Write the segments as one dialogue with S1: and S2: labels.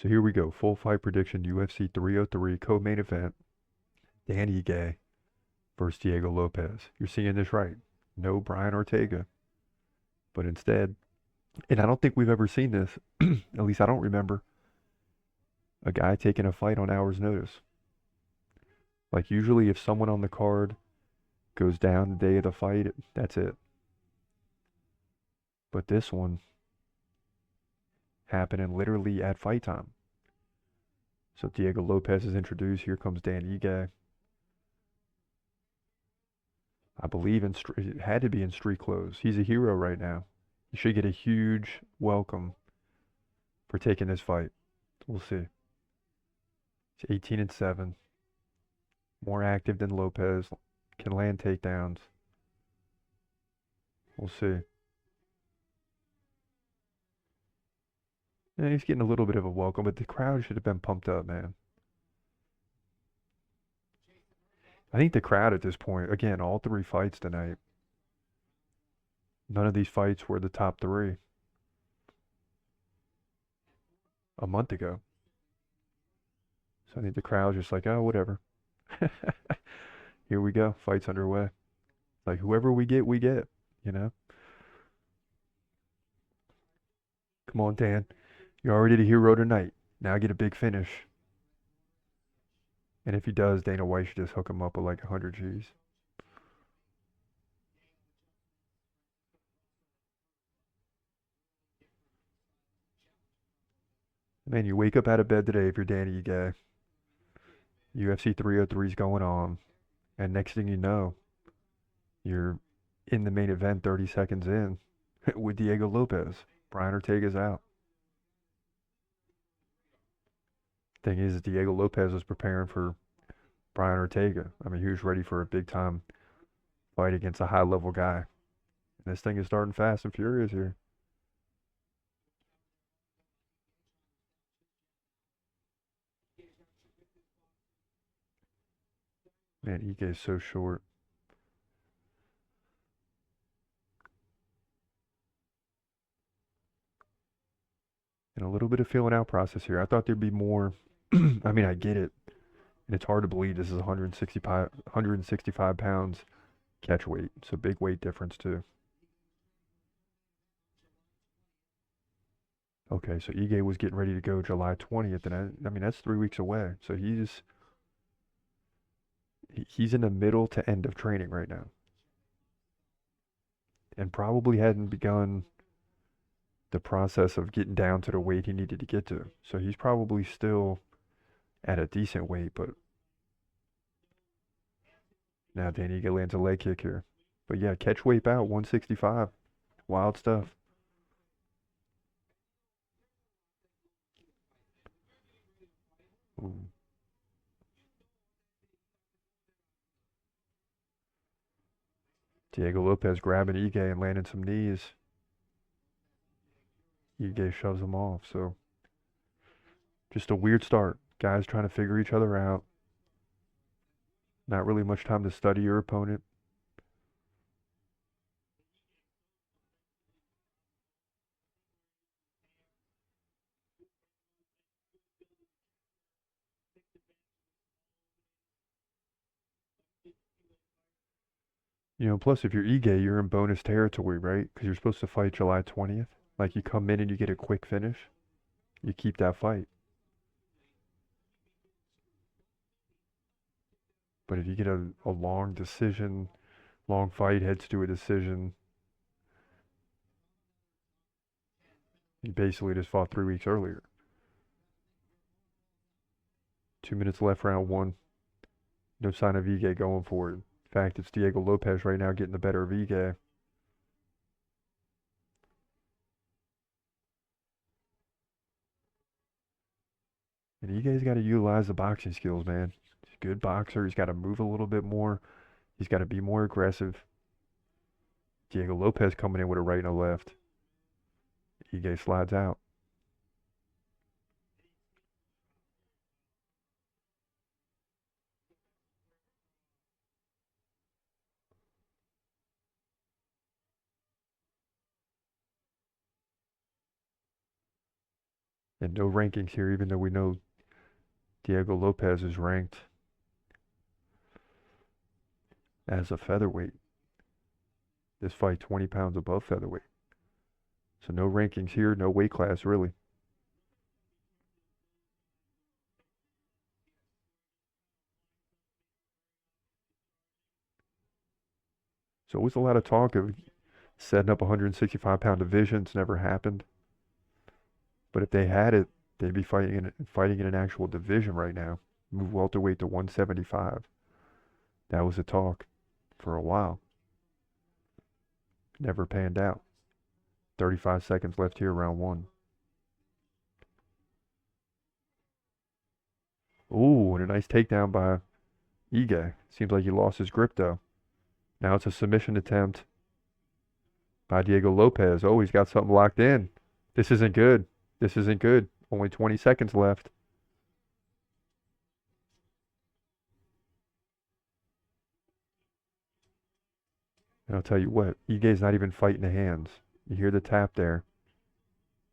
S1: So here we go. Full fight prediction UFC 303 co-main event. Dan Ige versus Diego Lopez. You're seeing this right. No Brian Ortega, but instead, and I don't think we've ever seen this, at least I don't remember, a guy taking a fight on hour's notice. Like usually if someone on the card goes down the day of the fight, that's it. But this one happening literally at fight time. So Diego Lopez is introduced. Here comes Dan Ige. I believe it had to be in street clothes. He's a hero right now. He should get a huge welcome for taking this fight. We'll see. He's 18-7, more active than Lopez, can land takedowns. We'll see. And he's getting a little bit of a welcome, but the crowd should have been pumped up, man. I think the crowd at this point, again, all three fights tonight, none of these fights were the top three a month ago. So I think the crowd's just like, oh, whatever. Here we go. Fight's underway. Like whoever we get, you know? Come on, Dan. You're already the hero tonight. Now get a big finish. And if he does, Dana White should just hook him up with like 100 G's. Man, you wake up out of bed today if you're Danny Ige. UFC 303 is going on. And next thing you know, you're in the main event 30 seconds in with Diego Lopez. Brian Ortega's out. Thing is, Diego Lopez was preparing for Brian Ortega. I mean, he was ready for a big time fight against a high level guy. And this thing is starting fast and furious here. Man, Ige is so short. And a little bit of feeling out process here. I thought there'd be more. I mean, I get it. And it's hard to believe this is 165 pounds catch weight. So big weight difference too. Okay, so Ige was getting ready to go July 20th, and I mean that's 3 weeks away. So he's in the middle to end of training right now, and probably hadn't begun the process of getting down to the weight he needed to get to. So he's probably still at a decent weight, but now Dan Ige lands a leg kick here. But yeah, catch weight out 165, wild stuff. Ooh. Diego Lopez grabbing Ige and landing some knees. Ige shoves him off. So just a weird start. Guys trying to figure each other out. Not really much time to study your opponent. Plus if you're Ige, you're in bonus territory, right? Because you're supposed to fight July 20th. Like you come in and you get a quick finish, you keep that fight. But if you get a long decision, long fight heads to a decision, you basically just fought 3 weeks earlier. 2 minutes left, round one. No sign of Ige going for it. In fact, it's Diego Lopez right now getting the better of Ige. And Ige's got to utilize the boxing skills, man. He's a good boxer. He's got to move a little bit more. He's got to be more aggressive. Diego Lopez coming in with a right and a left. Ige slides out. And no rankings here, even though we know Diego Lopez is ranked as a featherweight. This fight 20 pounds above featherweight. So no rankings here, no weight class really. So always a lot of talk of setting up 165-pound divisions. Never happened. But if they had it, they'd be fighting in an actual division right now. Move welterweight to 175. That was the talk for a while. Never panned out. 35 seconds left here, round one. Ooh, and a nice takedown by Ige. Seems like he lost his grip though. Now it's a submission attempt by Diego Lopez. Oh, he's got something locked in. This isn't good. This isn't good. Only 20 seconds left. And I'll tell you what, Ige's not even fighting the hands. You hear the tap there.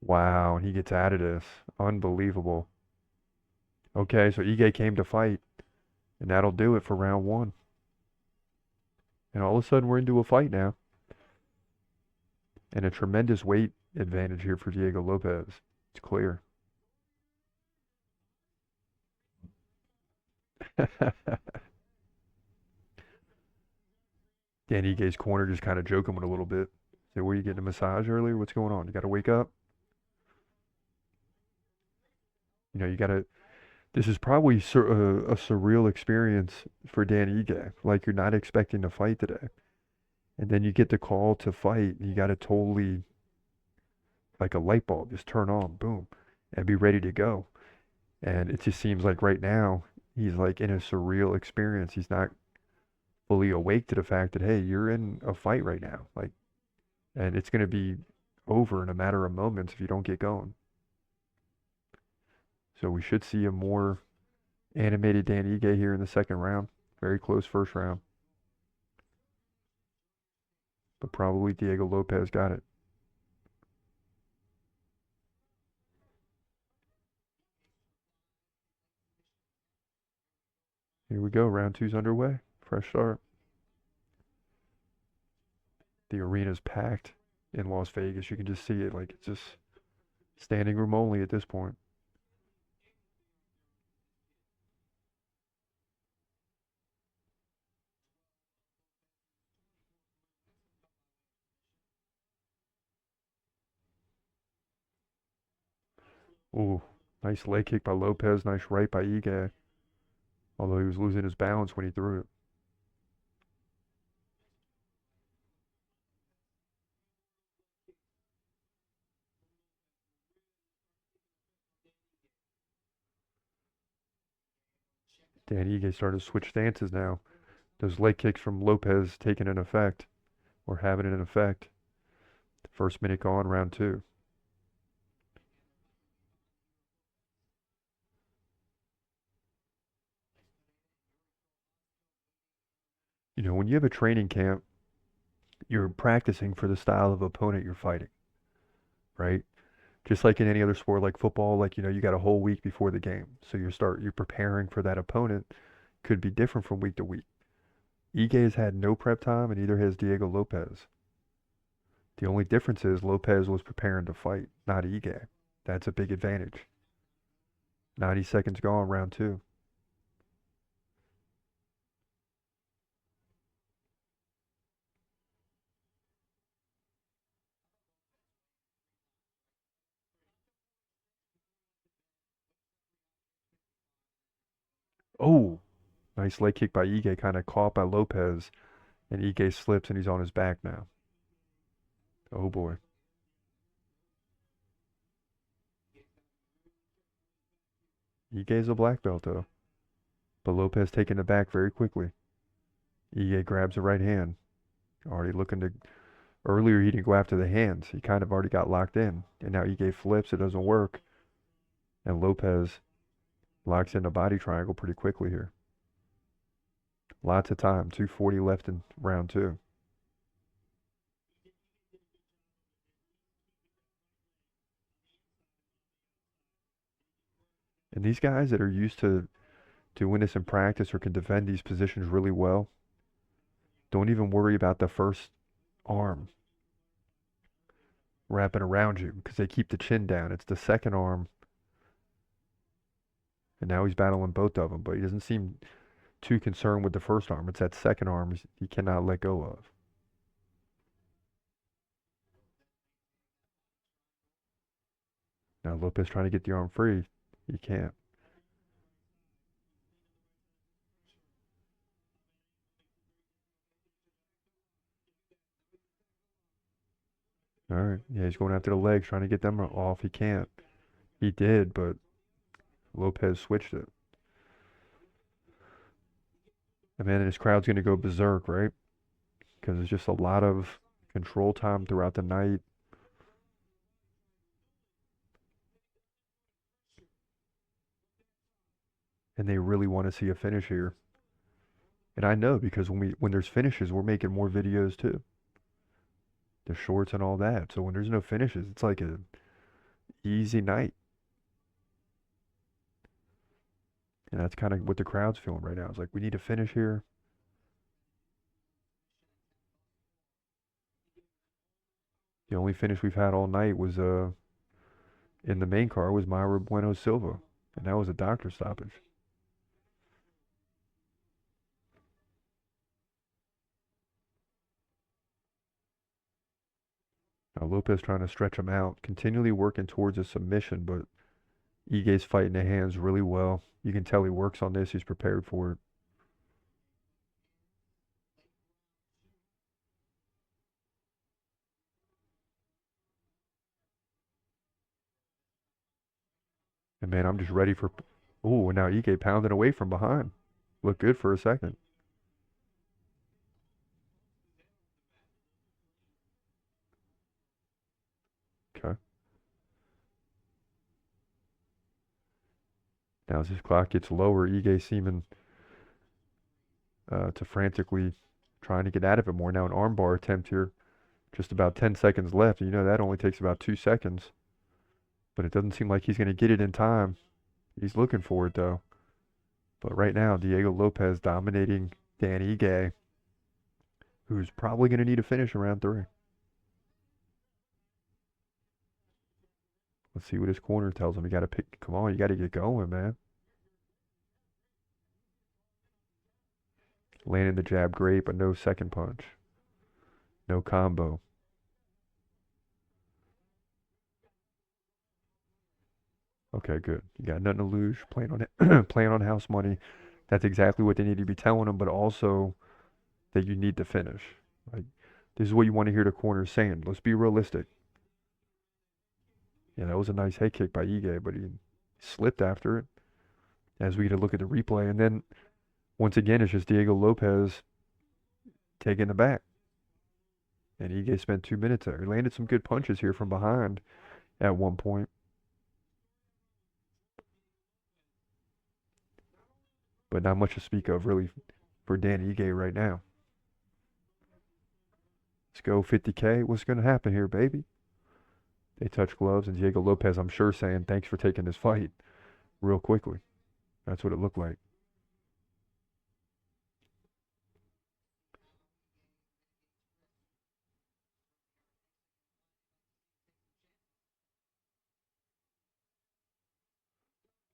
S1: Wow, and he gets out of this. Unbelievable. Okay, so Ige came to fight, and that'll do it for round one. And all of a sudden, we're into a fight now. And a tremendous weight advantage here for Diego Lopez. It's clear. Dan Ige's corner just kind of joking with a little bit. Say, were you getting a massage earlier? What's going on? You got to wake up? You know, you got to. This is probably a surreal experience for Dan Ige. Like, you're not expecting to fight today. And then you get the call to fight, and you got to totally, like a light bulb, just turn on, boom, and be ready to go. And it just seems like right now, he's like in a surreal experience. He's not fully awake to the fact that, hey, you're in a fight right now. Like, and it's going to be over in a matter of moments if you don't get going. So we should see a more animated Dan Ige here in the second round. Very close first round. But probably Diego Lopez got it. Here we go. Round two's underway. Fresh start. The arena's packed in Las Vegas. You can just see it. Like, it's just standing room only at this point. Ooh, nice leg kick by Lopez. Nice right by Ige. Although he was losing his balance when he threw it. Dan Ige started to switch stances now. Those leg kicks from Lopez taking an effect, or having an effect. First minute gone, round two. You know, when you have a training camp, you're practicing for the style of opponent you're fighting, right? Just like in any other sport like football, like, you got a whole week before the game. So you're preparing for that opponent. Could be different from week to week. Ige has had no prep time, and neither has Diego Lopez. The only difference is Lopez was preparing to fight, not Ige. That's a big advantage. 90 seconds gone, round two. Oh, nice leg kick by Ige, kind of caught by Lopez, and Ige slips and he's on his back now. Oh boy. Ige's a black belt though, but Lopez taking it back very quickly. Ige grabs the right hand, already looking to. Earlier he didn't go after the hands. He kind of already got locked in, and now Ige flips. It doesn't work, and Lopez locks in a body triangle pretty quickly here. Lots of time. 2:40 left in round two. And these guys that are used to doing this in practice or can defend these positions really well, don't even worry about the first arm wrapping around you because they keep the chin down. It's the second arm, and now he's battling both of them, but he doesn't seem too concerned with the first arm. It's that second arm he cannot let go of. Now Lopez trying to get the arm free. He can't. All right. Yeah, he's going after the legs, trying to get them off. He can't. He did, but Lopez switched it. And man, this crowd's going to go berserk, right? Because there's just a lot of control time throughout the night. And they really want to see a finish here. And I know because when there's finishes, we're making more videos too. The shorts and all that. So when there's no finishes, it's like a easy night. And that's kind of what the crowd's feeling right now. It's like we need to finish here. The only finish we've had all night was in the main car was Myra Bueno Silva, and that was a doctor stoppage. Now Lopez trying to stretch him out, continually working towards a submission, but Ige's fighting the hands really well. You can tell he works on this. He's prepared for it. And man, I'm just ready for. Oh, and now Ige pounding away from behind. Looked good for a second. Okay. Now as his clock gets lower, Ige seeming to frantically trying to get out of it more. Now an armbar attempt here. Just about 10 seconds left. You know that only takes about 2 seconds. But it doesn't seem like he's going to get it in time. He's looking for it though. But right now, Diego Lopez dominating Dan Ige, who's probably going to need a finish in round 3. Let's see what his corner tells him. You got to pick. Come on, you got to get going, man. Landing the jab great, but no second punch. No combo. Okay, good. You got nothing to lose. Playing on it, playing on house money. That's exactly what they need to be telling him, but also that you need to finish. Like this is what you want to hear the corner saying. Let's be realistic. Yeah, that was a nice head kick by Ige, but he slipped after it. As we get a look at the replay, and then once again, it's just Diego Lopez taking the back. And Ige spent 2 minutes there. He landed some good punches here from behind at one point. But not much to speak of, really, for Dan Ige right now. Let's go 50K. What's going to happen here, baby? They touch gloves, and Diego Lopez, I'm sure, saying, thanks for taking this fight real quickly. That's what it looked like.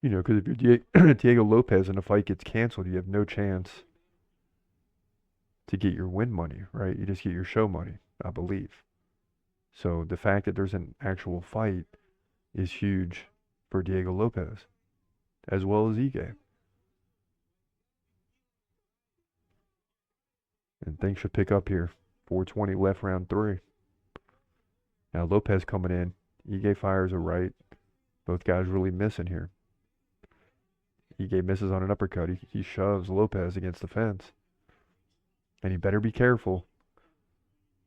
S1: You know, because if you're Diego Lopez and the fight gets canceled, you have no chance to get your win money, right? You just get your show money, I believe. So the fact that there's an actual fight is huge for Diego Lopez, as well as Ige. And things should pick up here. 4:20 left, round 3. Now Lopez coming in. Ige fires a right. Both guys really missing here. Ige misses on an uppercut. He shoves Lopez against the fence. And he better be careful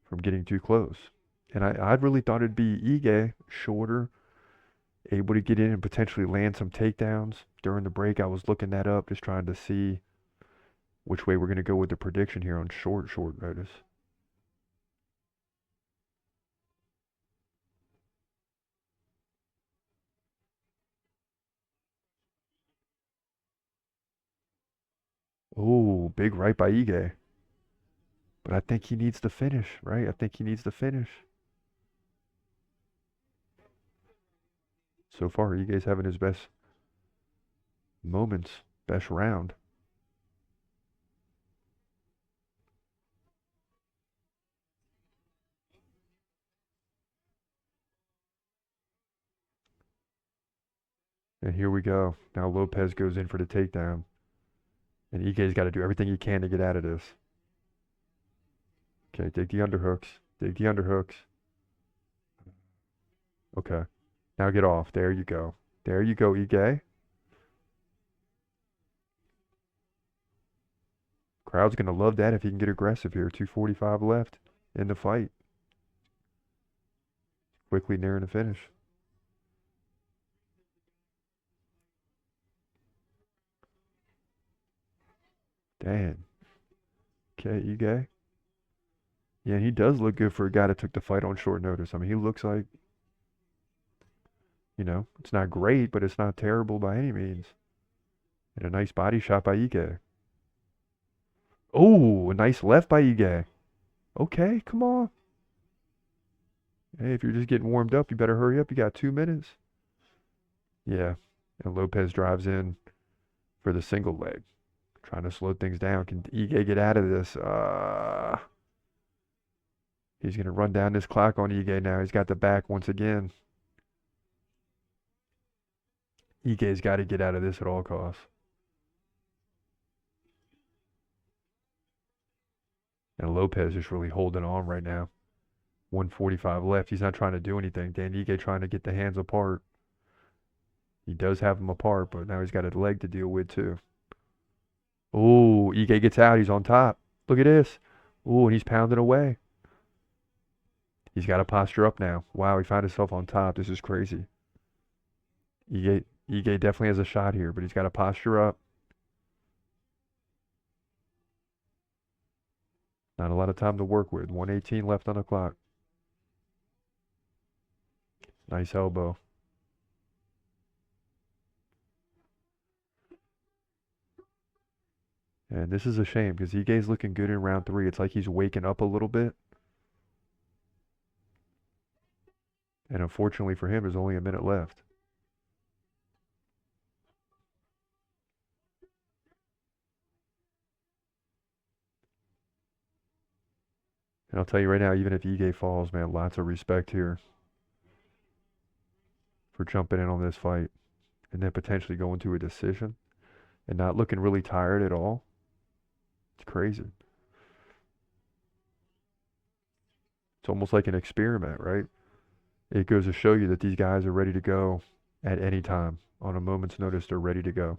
S1: from getting too close. And I really thought it'd be Ige, shorter, able to get in and potentially land some takedowns. During the break, I was looking that up, just trying to see which way we're going to go with the prediction here on short notice. Oh, big right by Ige. But I think he needs to finish, right? I think he needs to finish. So far, Ige's having his best moments, best round. And here we go. Now Lopez goes in for the takedown. And Ige's got to do everything he can to get out of this. Okay, dig the underhooks. Dig the underhooks. Okay. Now get off. There you go. There you go, Ige. Crowd's going to love that if he can get aggressive here. 2:45 left in the fight. Quickly nearing the finish. Damn. Okay, Ige. Yeah, and he does look good for a guy that took the fight on short notice. I mean, he looks like, it's not great, but it's not terrible by any means. And a nice body shot by Ige. Oh, a nice left by Ige. Okay, come on. Hey, if you're just getting warmed up, you better hurry up. You got 2 minutes. Yeah. And Lopez drives in for the single leg, trying to slow things down. Can Ige get out of this? He's going to run down this clock on Ige now. He's got the back once again. Ige's got to get out of this at all costs. And Lopez is really holding on right now. 1:45 left. He's not trying to do anything. Dan Ige trying to get the hands apart. He does have them apart, but now he's got a leg to deal with too. Oh, Ige gets out. He's on top. Look at this. Oh, and he's pounding away. He's got to posture up now. Wow, he found himself on top. This is crazy. Ige definitely has a shot here, but he's got to posture up. Not a lot of time to work with. 1:18 left on the clock. Nice elbow. And this is a shame because Ige's looking good in round 3. It's like he's waking up a little bit. And unfortunately for him, there's only a minute left. And I'll tell you right now, even if Ige falls, man, lots of respect here for jumping in on this fight and then potentially going to a decision and not looking really tired at all. It's crazy. It's almost like an experiment, right? It goes to show you that these guys are ready to go at any time. On a moment's notice, they're ready to go.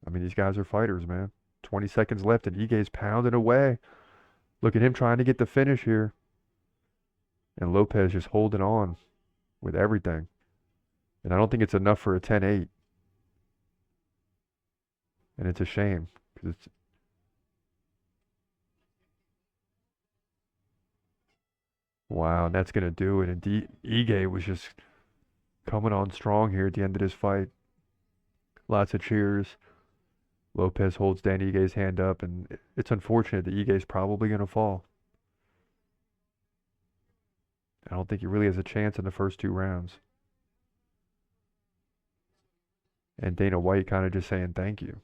S1: I mean, these guys are fighters, man. 20 seconds left, and Ige's pounding away. Look at him trying to get the finish here. And Lopez just holding on with everything. And I don't think it's enough for a 10-8. And it's a shame because it's wow, and that's gonna do it. And Ige was just coming on strong here at the end of this fight. Lots of cheers. Lopez holds Dan Ige's hand up, and it's unfortunate that Ige's probably gonna fall. I don't think he really has a chance in the first 2 rounds. And Dana White kind of just saying thank you.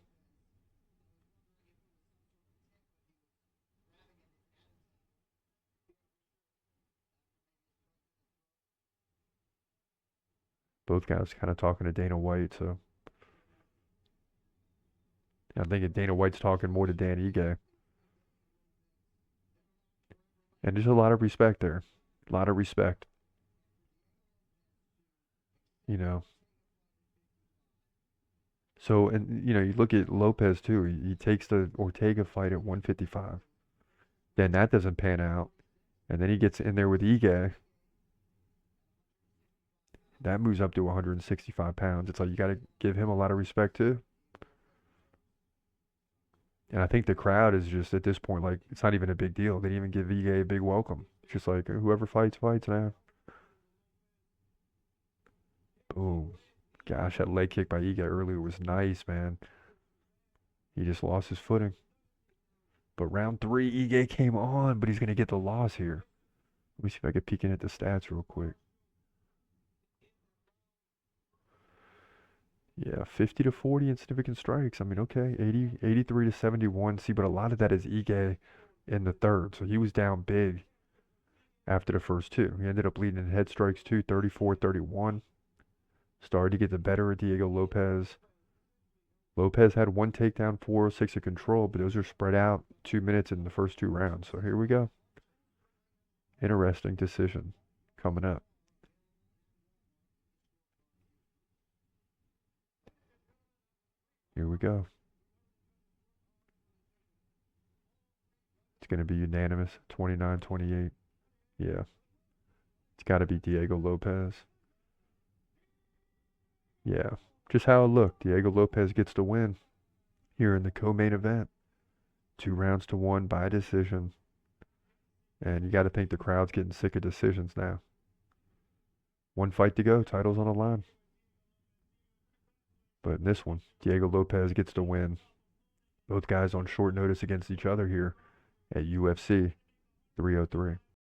S1: Both guys kind of talking to Dana White, so I think Dana White's talking more to Dan Ige. And there's a lot of respect there. A lot of respect. You know. So, and you look at Lopez too. He takes the Ortega fight at 155. Then that doesn't pan out. And then he gets in there with Ige. That moves up to 165 pounds. It's like you got to give him a lot of respect too. And I think the crowd is just at this point like it's not even a big deal. They didn't even give Ige a big welcome. It's just like whoever fights, fights now. Boom. Gosh, that leg kick by Ige earlier was nice, man. He just lost his footing. But round 3, Ige came on, but he's going to get the loss here. Let me see if I can peek in at the stats real quick. Yeah, 50 to 40 in significant strikes. I mean, okay, 83 to 71. See, but a lot of that is Ige in the third. So he was down big after the first two. He ended up leading in head strikes too, 34-31. Started to get the better of Diego Lopez. Lopez had one takedown, 406 of control, but those are spread out 2 minutes in the first 2 rounds. So here we go. Interesting decision coming up. Here we go. It's going to be unanimous, 29-28. Yeah. It's got to be Diego Lopez. Yeah. Just how it looked. Diego Lopez gets the win here in the co-main event. 2 rounds to 1 by decision. And you got to think the crowd's getting sick of decisions now. 1 fight to go. Title's on the line. But in this one, Diego Lopez gets the win. Both guys on short notice against each other here at UFC 303.